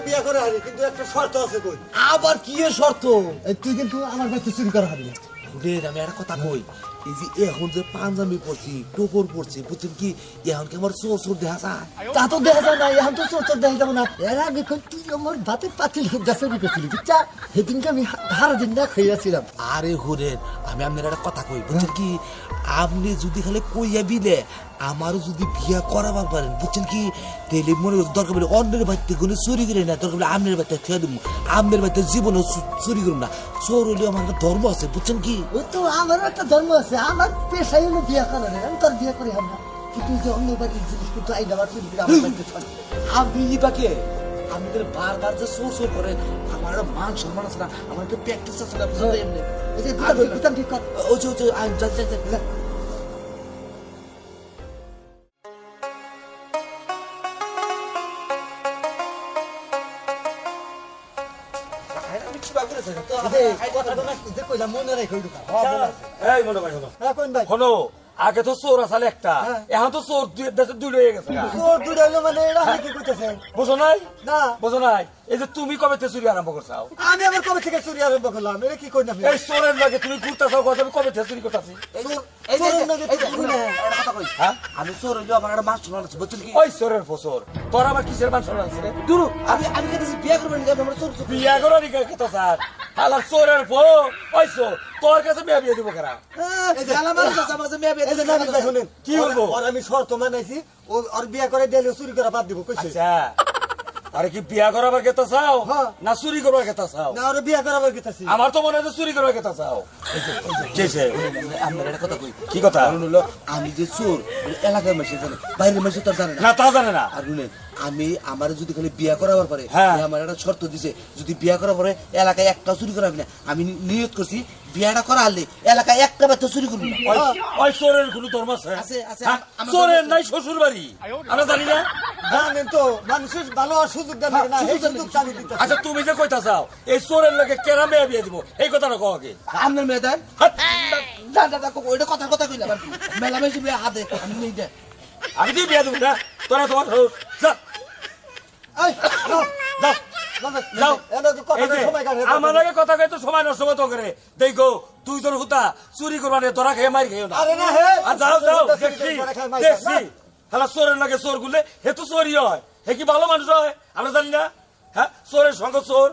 বিয়ে করে হারি, কিন্তু একটা শর্ত আছে কই। আবার কি এর শর্ত? তুই কিন্তু আমার বাড়িতে চুরি করা হারি। হুডের আমি একটা কথা কই, এই যে এখন যে পাঞ্জাবি পরছি, টোপর পরছি, বুঝছেন কি, এখন কি আমার চোর চোর দেখা যায়? তা তো দেখা যায় না, এখন তো চোর চোর দেখা যাবো না। এর আগে কই তুই আমার ভাতের পাতিল চুরি করছিলি, বুঝছা? সেদিনকে আমি হারা দিন না খাইয়াছিলাম। আরে হুরেন, আমি আপনার একটা কথা কই, বুঝছেন কি, আপনি যদি খালি কইয়া বিলে আমারও যদি বিয়া করাবার পারেন, বুঝছেন কি, তাহলে মনে করছে দরকার বলে অন্যের বাড়িতে কোনো চুরি করে না, দরকার বলে আপনার বাড়িতে খেয়ে দেবো, আপনার বাড়িতে জীবনে চুরি করুন না। চোর হইলে আমার একটা ধর্ম আছে, বুঝছেন কি। ও তো আমারও একটা ধর্ম আছে, আমার পেশাই হলো বিয়ে করা, আমি তোর বিয়ে করি আমরা। কিন্তু যে অন্য বাড়ির জিনিস কিন্তু আইন আবার চুরি করে আমার বাড়িতে চলে। আপনি বাকে আমাদের বারবার যে চোর চোর করে, আমার একটা মান সম্মান আছে না, আমার একটা প্র্যাকটিস আছে না, বুঝতে এমনি। এই যে বুতাম ঠিক কর। ওই যে আমি যাই। এই মনে ভাই শোনো, হ্যাঁ, কোন ভাই? শোনো, আগে তো চোর আসালে একটা, হ্যাঁ। এখন তো চোর দেশে দুই হয়ে গেছে গা। চোর দুটো হইলো মানে এরা আমি কি করতেছে? বুঝো নাই? না, বুঝো নাই? এই যে তুমি কবে থেকে চুরি আরম্ভ করছাও? আমি আবার কবে থেকে চুরি আরম্ভ করলাম? এটা কি করি না? এই চোরের লাগে তুমি ঘুরতেছাও, আমি কবে থেকে চুরি করতেছি? হ্যাঁ? আমি চোর হইলেও আমার একটা মান সম্মান আছে, বুঝছেন কি। ওই চোরের ফসর, তোর আবার কিসের মান সম্মান আছে রে? দুরু আমি কেটেছি বিয়ে করবেন, আমরা চোর চোর। বিয়া করো নি কেতো স্যার? হালার চোরের ফো, ওই চোর, তোর কাছে মেয়ে বিয়ে দিব কেনা? এই যে আলা মানুষ আছে, আমার কাছে মেয়ে বিয়ে এই যে দিতে নাবিক ভাই শুনেন, কি বলবো? ওর আমি শর্ত মানাইছি, ওর বিয়ে করে দিলে চুরি করা বাদ দিব, কইছে। আচ্ছা, আরে কি বিয়া করাবার কেতা চাও হ্যাঁ। না চুরি করবার কেতা চাও? না, ওর বিয়ে করাবার গেতাছি। আমার তো মনে হয় যে চুরি করবার কেতা চাও। কেছে? আপনার একটা কথা কই, কি কথা? কারণ হলো আমি যে চোর এলাকার মাসে জানে, বাইরের মাসে তো আর জানে না। না তা জানে না। আর শুনেন, আমি আমার যদি খালি বিয়া করাবার পারে, হ্যাঁ। আমার একটা শর্ত দিছে, যদি বিয়া করার পরে এলাকায় একটা চুরি করাবি না। আমি নিয়ত করছি বিয়াটা করা হলে এলাকায় একটা বাচ্চা চুরি করবি না। ওই চোরের কোনো ধর্ম আছে? আছে, আছে। হ্যাঁ? আমার চোরের ধর্ম নাই শ্বশুর বাড়ি, আমরা জানি না। জানেন তো, মানুষের ভালো হওয়ার সুযোগ দেন না, এই সুযোগ আমি দিতেছি। আচ্ছা তুমি যে কইতা চাও এই চোরের লাগে কেনা মেয়ে বিয়ে দিব, এই কথাটা কও আগে। আপনার মেয়ে দেন, হাট! ওইটা কথা কইলাম আর কি। মেলা বেশি বিয়ে হাতে আমি নেই দেন। আমি দিয়ে বিয়ে দিব না, তোরা তোমার হোক। যা, এই, যাও, যাও, যাও। এনে তো কথা এই যে, সময় কাটে। আমার লাগে কথা কইতো সময় নষ্ট মতো করে দেখো, দুইজন হুতা চুরি করবা নে, তোরা খেয়ে মার খেয়ে না। আরে না, হে। আর যাও দেখছি মাইর দেখছি খায়, হ্যাঁ, চোরের লাগে চোর গুলে হে তো চোরই হয়, হে কি ভালো মানুষ হয় আমরা জানি না? হ্যাঁ, চোরের সঙ্গে চোর।